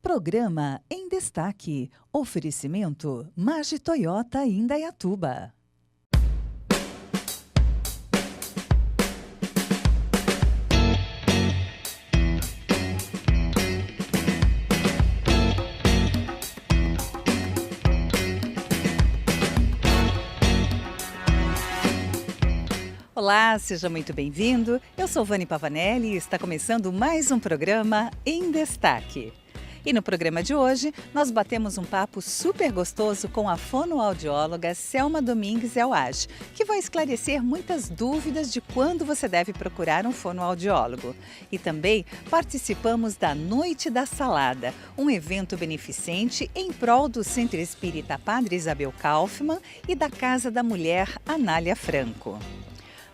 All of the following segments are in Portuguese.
Programa em Destaque. Oferecimento Mage Toyota Indaiatuba. Olá, seja muito bem-vindo. Eu sou Vani Pavanelli e está começando mais um programa em Destaque. E no programa de hoje, nós batemos um papo super gostoso com a fonoaudióloga Selma Domingues Elage, que vai esclarecer muitas dúvidas de quando você deve procurar um fonoaudiólogo. E também participamos da Noite da Salada, um evento beneficente em prol do Centro Espírita Padre Isabel Kaufmann e da Casa da Mulher Anália Franco.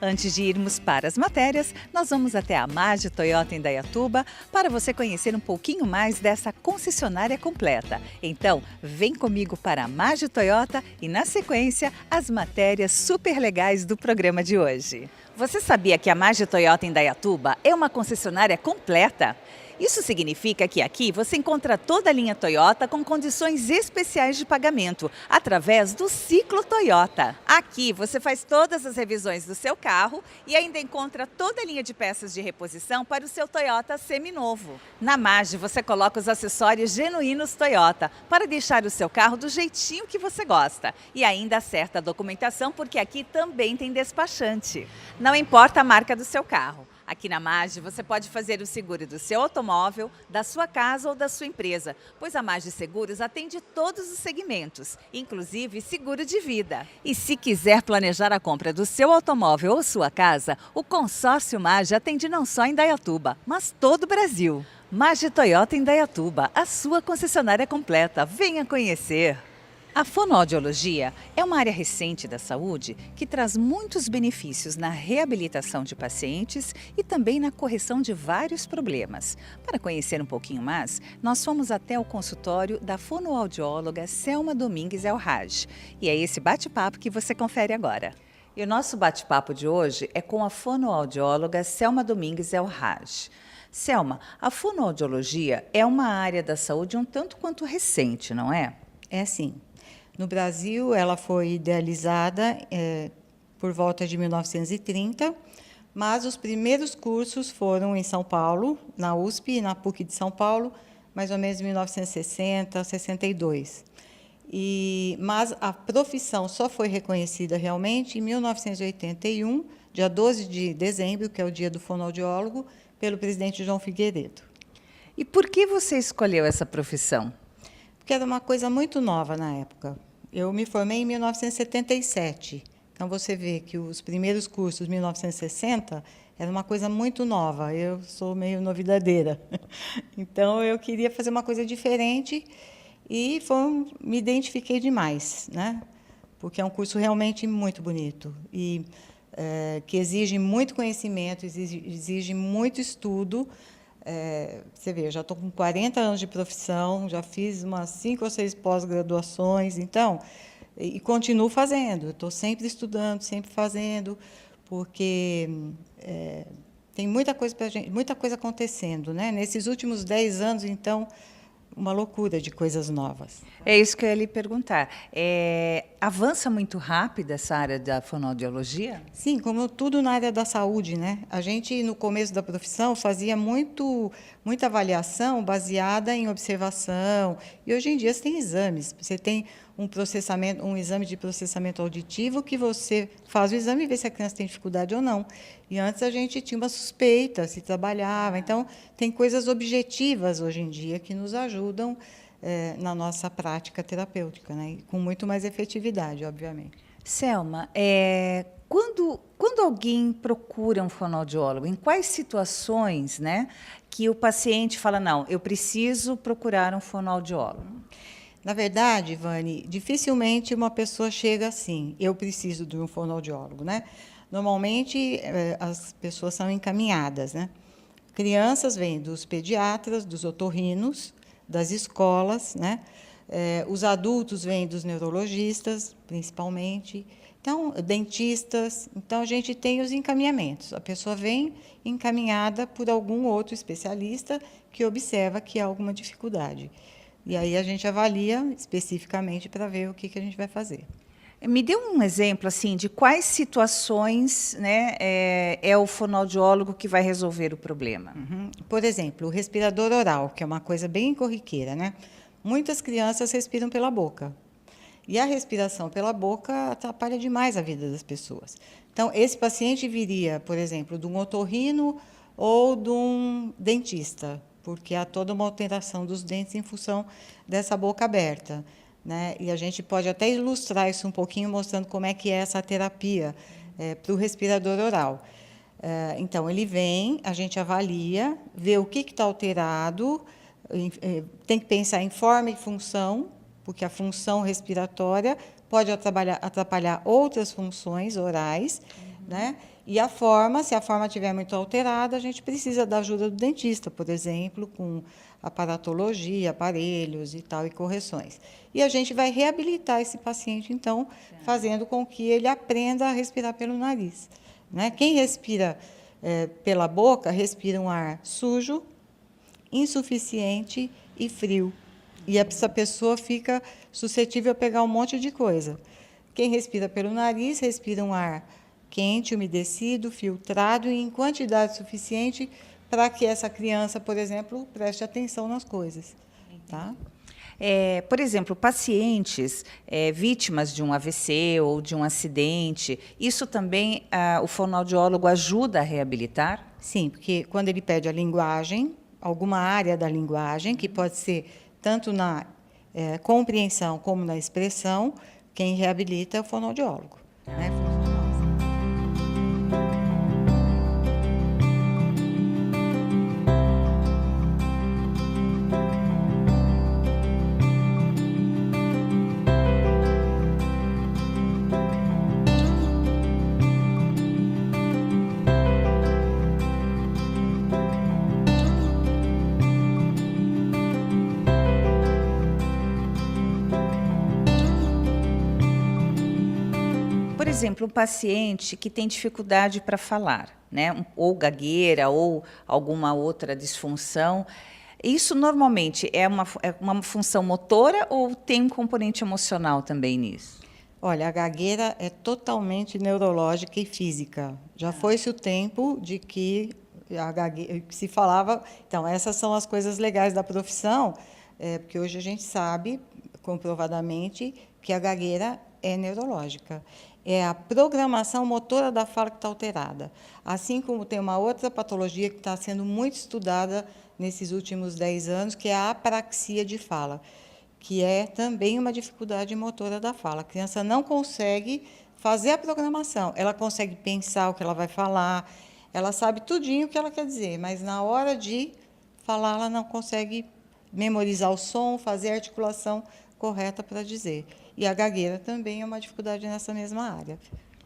Antes de irmos para as matérias, nós vamos até a Mage Toyota Indaiatuba para você conhecer um pouquinho mais dessa concessionária completa. Então, vem comigo para a Mage Toyota e, na sequência, as matérias super legais do programa de hoje. Você sabia que a Mage Toyota Indaiatuba é uma concessionária completa? Isso significa que aqui você encontra toda a linha Toyota com condições especiais de pagamento, através do Ciclo Toyota. Aqui você faz todas as revisões do seu carro e ainda encontra toda a linha de peças de reposição para o seu Toyota seminovo. Na Mage você coloca os acessórios genuínos Toyota para deixar o seu carro do jeitinho que você gosta. E ainda acerta a documentação porque aqui também tem despachante. Não importa a marca do seu carro. Aqui na Mage você pode fazer o seguro do seu automóvel, da sua casa ou da sua empresa, pois a Mage Seguros atende todos os segmentos, inclusive seguro de vida. E se quiser planejar a compra do seu automóvel ou sua casa, o consórcio Mage atende não só em Indaiatuba, mas todo o Brasil. Mage Toyota Indaiatuba, a sua concessionária completa. Venha conhecer! A fonoaudiologia é uma área recente da saúde que traz muitos benefícios na reabilitação de pacientes e também na correção de vários problemas. Para conhecer um pouquinho mais, nós fomos até o consultório da fonoaudióloga Selma Domingues Elage. E é esse bate-papo que você confere agora. E o nosso bate-papo de hoje é com a fonoaudióloga Selma Domingues Elage. Selma, a fonoaudiologia é uma área da saúde um tanto quanto recente, não é? É sim. No Brasil, ela foi idealizada por volta de 1930, mas os primeiros cursos foram em São Paulo, na USP e na PUC de São Paulo, mais ou menos em 1960, 62. Mas a profissão só foi reconhecida realmente em 1981, dia 12 de dezembro, que é o dia do fonoaudiólogo, pelo presidente João Figueiredo. E por que você escolheu essa profissão? Porque era uma coisa muito nova na época. Eu me formei em 1977. Então, você vê que os primeiros cursos, 1960, era uma coisa muito nova. Eu sou meio novidadeira. Então, eu queria fazer uma coisa diferente e me identifiquei demais, né? Porque é um curso realmente muito bonito e que exige muito conhecimento, exige muito estudo. Você vê, eu já estou com 40 anos de profissão, já fiz umas 5 ou 6 pós-graduações, então, e continuo fazendo. Estou sempre estudando, sempre fazendo, porque tem muita coisa muita coisa acontecendo, né? Nesses últimos 10 anos, então, uma loucura de coisas novas. É isso que eu ia lhe perguntar. Avança muito rápido essa área da fonoaudiologia? Sim, como tudo na área da saúde, né? A gente, no começo da profissão, fazia muita avaliação baseada em observação. E, hoje em dia, você tem exames. Você tem um exame de processamento auditivo que você faz o exame e vê se a criança tem dificuldade ou não. E antes a gente tinha uma suspeita, se trabalhava. Então, tem coisas objetivas hoje em dia que nos ajudam na nossa prática terapêutica, né? Com muito mais efetividade, obviamente. Selma, quando alguém procura um fonoaudiólogo, em quais situações, né, que o paciente fala, não, eu preciso procurar um fonoaudiólogo? Na verdade, Vani, dificilmente uma pessoa chega assim, eu preciso de um fonoaudiólogo, né? Normalmente, as pessoas são encaminhadas, né? Crianças vêm dos pediatras, dos otorrinos, das escolas, né? Os adultos vêm dos neurologistas, principalmente, Então, dentistas. Então, a gente tem os encaminhamentos. A pessoa vem encaminhada por algum outro especialista que observa que há alguma dificuldade. E aí a gente avalia especificamente para ver o que a gente vai fazer. Me dê um exemplo assim de quais situações, né, é o fonoaudiólogo que vai resolver o problema. Por exemplo, o respirador oral, que é uma coisa bem corriqueira, né? Muitas crianças respiram pela boca. E a respiração pela boca atrapalha demais a vida das pessoas. Então, esse paciente viria, por exemplo, de um otorrino ou de um dentista, porque há toda uma alteração dos dentes em função dessa boca aberta, né? E a gente pode até ilustrar isso um pouquinho, mostrando como é que é essa terapia para o respirador oral. Então, ele vem, a gente avalia, vê o que está alterado, tem que pensar em forma e função, porque a função respiratória pode atrapalhar outras funções orais, né? E a forma, se a forma estiver muito alterada, a gente precisa da ajuda do dentista, por exemplo, com aparatologia, aparelhos e tal, e correções. E a gente vai reabilitar esse paciente, então, fazendo com que ele aprenda a respirar pelo nariz, né? Quem respira pela boca, respira um ar sujo, insuficiente e frio. E essa pessoa fica suscetível a pegar um monte de coisa. Quem respira pelo nariz, respira um ar quente, umedecido, filtrado e em quantidade suficiente para que essa criança, por exemplo, preste atenção nas coisas. Tá? Por exemplo, pacientes vítimas de um AVC ou de um acidente, isso também o fonoaudiólogo ajuda a reabilitar? Sim, porque quando ele perde a linguagem, alguma área da linguagem, que pode ser tanto na compreensão como na expressão, quem reabilita é o fonoaudiólogo. Né? Por exemplo, um paciente que tem dificuldade para falar, né? Ou gagueira, ou alguma outra disfunção, isso normalmente é uma função motora ou tem um componente emocional também nisso? Olha, a gagueira é totalmente neurológica e física. Já foi-se o tempo de que se falava... Então, essas são as coisas legais da profissão, porque hoje a gente sabe, comprovadamente, que a gagueira é neurológica. É a programação motora da fala que está alterada. Assim como tem uma outra patologia que está sendo muito estudada nesses últimos 10 anos, que é a apraxia de fala, que é também uma dificuldade motora da fala. A criança não consegue fazer a programação, ela consegue pensar o que ela vai falar, ela sabe tudinho o que ela quer dizer, mas na hora de falar ela não consegue memorizar o som, fazer a articulação correta para dizer. E a gagueira também é uma dificuldade nessa mesma área.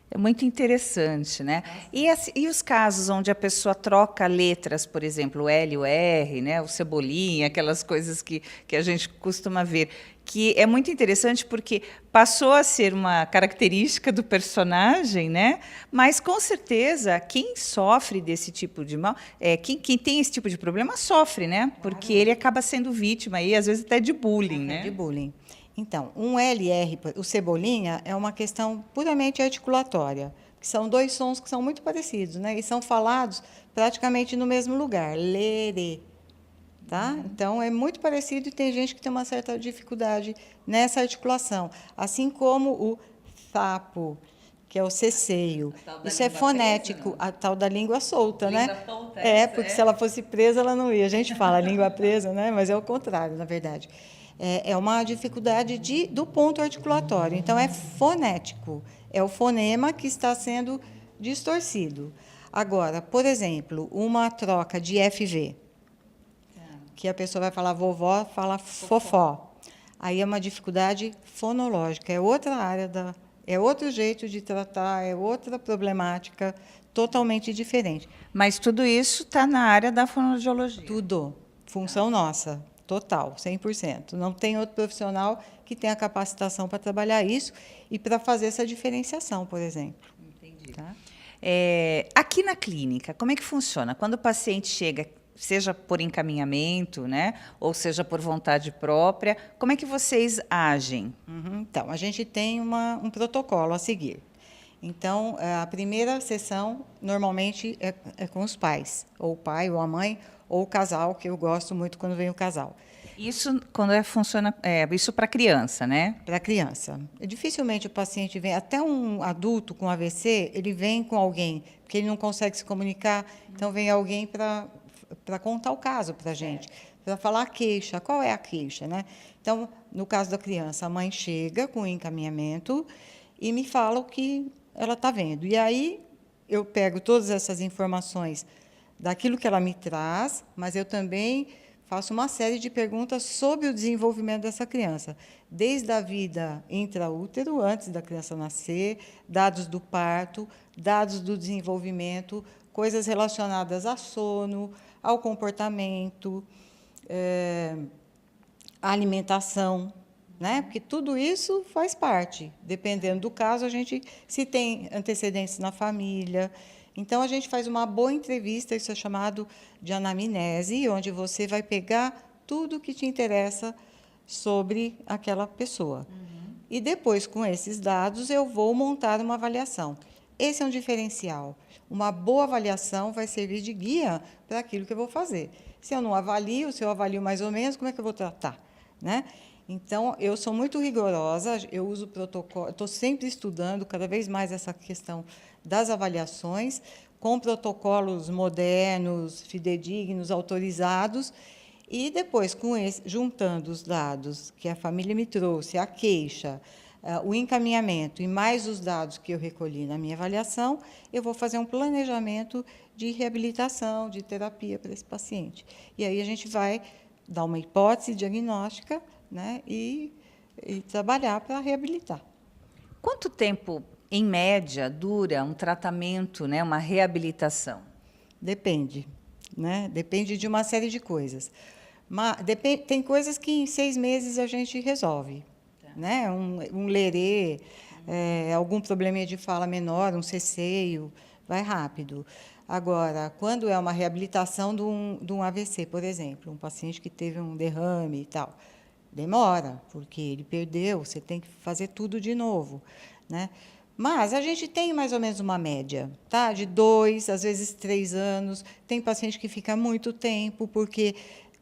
É muito interessante, né? E os casos onde a pessoa troca letras, por exemplo, o L e o R, né? O cebolinha, aquelas coisas que a gente costuma ver, que é muito interessante porque passou a ser uma característica do personagem, né? Mas, com certeza, quem sofre desse tipo de mal, quem tem esse tipo de problema sofre, né? Porque ele acaba sendo vítima, e às vezes até de bullying, né? De bullying. Então, um LR, o cebolinha, é uma questão puramente articulatória, que são dois sons que são muito parecidos, né? E são falados praticamente no mesmo lugar, lerê. Tá? Então, é muito parecido e tem gente que tem uma certa dificuldade nessa articulação. Assim como o sapo, que é o ceceio. Isso é fonético, presa, a tal da língua solta, língua né? Solta, porque se ela fosse presa, ela não ia. A gente fala língua presa, né? Mas é o contrário, na verdade. É uma dificuldade do ponto articulatório. Então, é fonético. É o fonema que está sendo distorcido. Agora, por exemplo, uma troca de FV, que a pessoa vai falar vovó, fala fofó. Aí é uma dificuldade fonológica. É outra área é outro jeito de tratar, é outra problemática totalmente diferente. Mas tudo isso está na área da fonoaudiologia? Tudo. Função nossa. Total, 100%. Não tem outro profissional que tenha capacitação para trabalhar isso e para fazer essa diferenciação, por exemplo. Entendi. Tá? Aqui na clínica, como é que funciona? Quando o paciente chega, seja por encaminhamento, né, ou seja por vontade própria, como é que vocês agem? Então, a gente tem um protocolo a seguir. Então, a primeira sessão, normalmente, é com os pais, ou o pai, ou a mãe, ou o casal, que eu gosto muito quando vem o casal. Isso quando funciona, isso para criança, né? Para a criança. Dificilmente o paciente vem, até um adulto com AVC, ele vem com alguém, porque ele não consegue se comunicar, então vem alguém para contar o caso para a gente, para falar a queixa, qual é a queixa, né? Então, no caso da criança, a mãe chega com o encaminhamento e me fala o que ela está vendo. E aí eu pego todas essas informações daquilo que ela me traz, mas eu também faço uma série de perguntas sobre o desenvolvimento dessa criança, desde a vida intraútero, antes da criança nascer, dados do parto, dados do desenvolvimento, coisas relacionadas a sono, ao comportamento, à alimentação, né? Porque tudo isso faz parte. Dependendo do caso, a gente se tem antecedentes na família. Então, a gente faz uma boa entrevista, isso é chamado de anamnese, onde você vai pegar tudo que te interessa sobre aquela pessoa. E depois, com esses dados, eu vou montar uma avaliação. Esse é um diferencial. Uma boa avaliação vai servir de guia para aquilo que eu vou fazer. Se eu não avalio, se eu avalio mais ou menos, como é que eu vou tratar, né? Então, eu sou muito rigorosa, eu uso protocolo, estou sempre estudando cada vez mais essa questão das avaliações, com protocolos modernos, fidedignos, autorizados, e depois, juntando os dados que a família me trouxe, a queixa, o encaminhamento e mais os dados que eu recolhi na minha avaliação, eu vou fazer um planejamento de reabilitação, de terapia para esse paciente. E aí a gente vai dar uma hipótese diagnóstica, né, e trabalhar para reabilitar. Quanto tempo, em média, dura um tratamento, né, uma reabilitação? Depende, né? Depende de uma série de coisas. Mas tem coisas que em 6 meses a gente resolve, né? Um lerê, algum probleminha de fala menor, um ceceio, vai rápido. Agora, quando é uma reabilitação de um AVC, por exemplo, um paciente que teve um derrame e tal, demora, porque ele perdeu, você tem que fazer tudo de novo, né? Mas a gente tem mais ou menos uma média, tá? De 2, às vezes 3 anos. Tem paciente que fica muito tempo, porque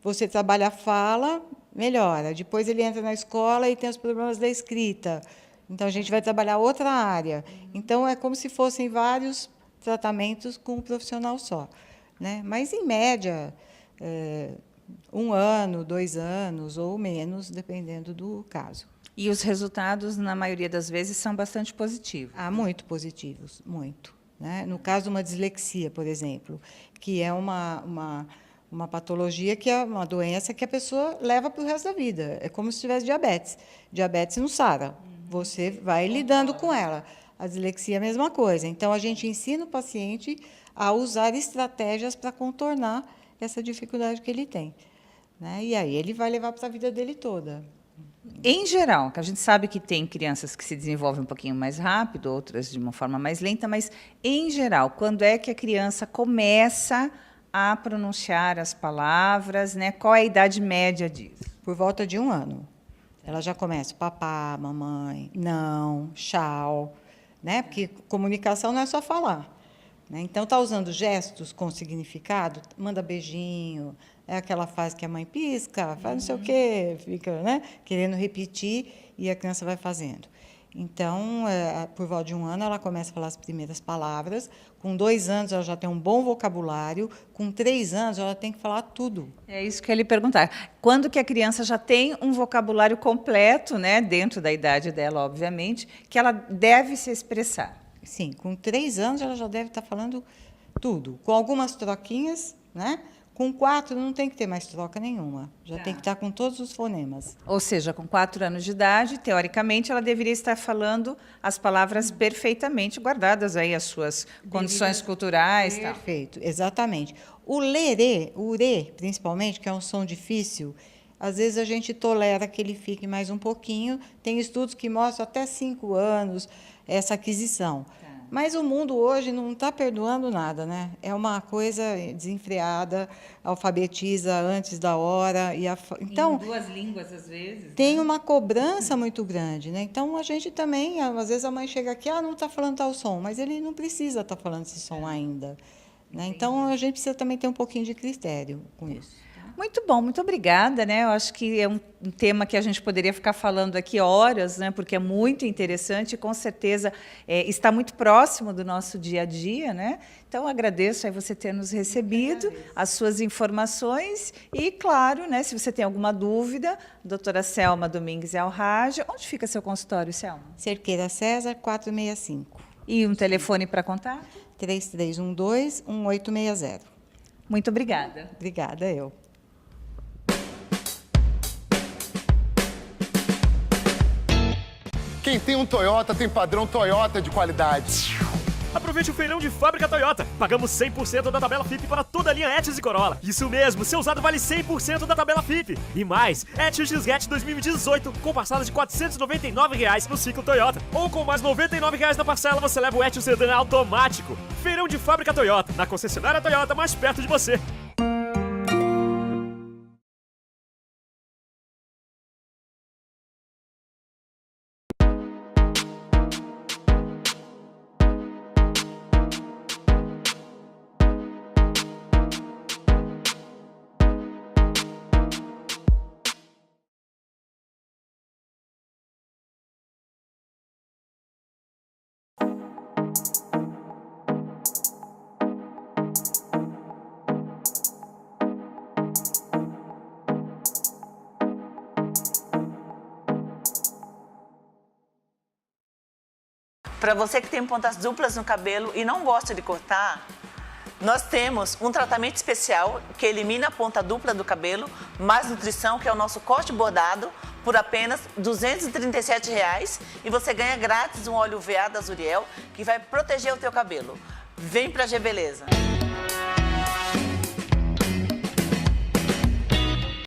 você trabalha a fala, melhora. Depois ele entra na escola e tem os problemas da escrita. Então, a gente vai trabalhar outra área. Então, é como se fossem vários tratamentos com um profissional só, né? Mas, em média, 1 ano, 2 anos ou menos, dependendo do caso. E os resultados, na maioria das vezes, são bastante positivos. Muito positivos, muito, né? No caso de uma dislexia, por exemplo, que é uma patologia, que é uma doença que a pessoa leva para o resto da vida. É como se tivesse diabetes. Diabetes não sara. Você vai lidando com ela. A dislexia é a mesma coisa. Então, a gente ensina o paciente a usar estratégias para contornar essa dificuldade que ele tem, né? E aí ele vai levar para a vida dele toda. Em geral, que a gente sabe que tem crianças que se desenvolvem um pouquinho mais rápido, outras de uma forma mais lenta, mas, em geral, quando é que a criança começa a pronunciar as palavras, né? Qual é a idade média disso? Por volta de 1 ano. Ela já começa papá, mamãe, não, tchau, né? Porque comunicação não é só falar, né? Então, está usando gestos com significado, manda beijinho, é aquela fase que a mãe pisca, faz não sei o quê, fica, né, querendo repetir, e a criança vai fazendo. Então, por volta de 1 ano, ela começa a falar as primeiras palavras. Com 2 anos, ela já tem um bom vocabulário. Com 3 anos, ela tem que falar tudo. É isso que eu ia lhe perguntar. Quando que a criança já tem um vocabulário completo, né, dentro da idade dela, obviamente, que ela deve se expressar? Sim, com 3 anos, ela já deve estar falando tudo. Com algumas troquinhas, né? Com 4, não tem que ter mais troca nenhuma. Já tem que estar com todos os fonemas. Ou seja, com 4 anos de idade, teoricamente, ela deveria estar falando as palavras perfeitamente guardadas aí, as suas condições culturais. Perfeito, exatamente. O lerê, o urê, principalmente, que é um som difícil, às vezes a gente tolera que ele fique mais um pouquinho. Tem estudos que mostram até 5 anos essa aquisição. Mas o mundo hoje não está perdoando nada, né? É uma coisa desenfreada, alfabetiza antes da hora. Então, em 2 línguas, às vezes. Tem uma cobrança muito grande, né? Então, a gente também, às vezes a mãe chega aqui, não está falando tal som, mas ele não precisa estar falando esse som ainda. Né? Então, a gente precisa também ter um pouquinho de critério com isso. Muito bom, muito obrigada, né? Eu acho que é um tema que a gente poderia ficar falando aqui horas, né? Porque é muito interessante e, com certeza, está muito próximo do nosso dia a dia, né? Então, agradeço aí você ter nos recebido, as suas informações e, claro, né? Se você tem alguma dúvida, doutora Selma Domingues Alrage, onde fica seu consultório, Selma? Cerqueira César, 465. E um telefone para contato? 3312-1860. Muito obrigada. Obrigada, eu. Quem tem um Toyota tem padrão Toyota de qualidade. Aproveite o feirão de fábrica Toyota. Pagamos 100% da tabela FIP para toda a linha Etios e Corolla. Isso mesmo, seu usado vale 100% da tabela FIP. E mais, Etios XGET 2018 com parcelas de R$ 499 no ciclo Toyota. Ou com mais R$ 99 na parcela, você leva o Etios Sedan automático. Feirão de fábrica Toyota, na concessionária Toyota mais perto de você. Para você que tem pontas duplas no cabelo e não gosta de cortar, nós temos um tratamento especial que elimina a ponta dupla do cabelo, mais nutrição, que é o nosso corte bordado, por apenas R$ 237 e você ganha grátis um óleo UVA da Zuriel que vai proteger o teu cabelo. Vem pra G Beleza!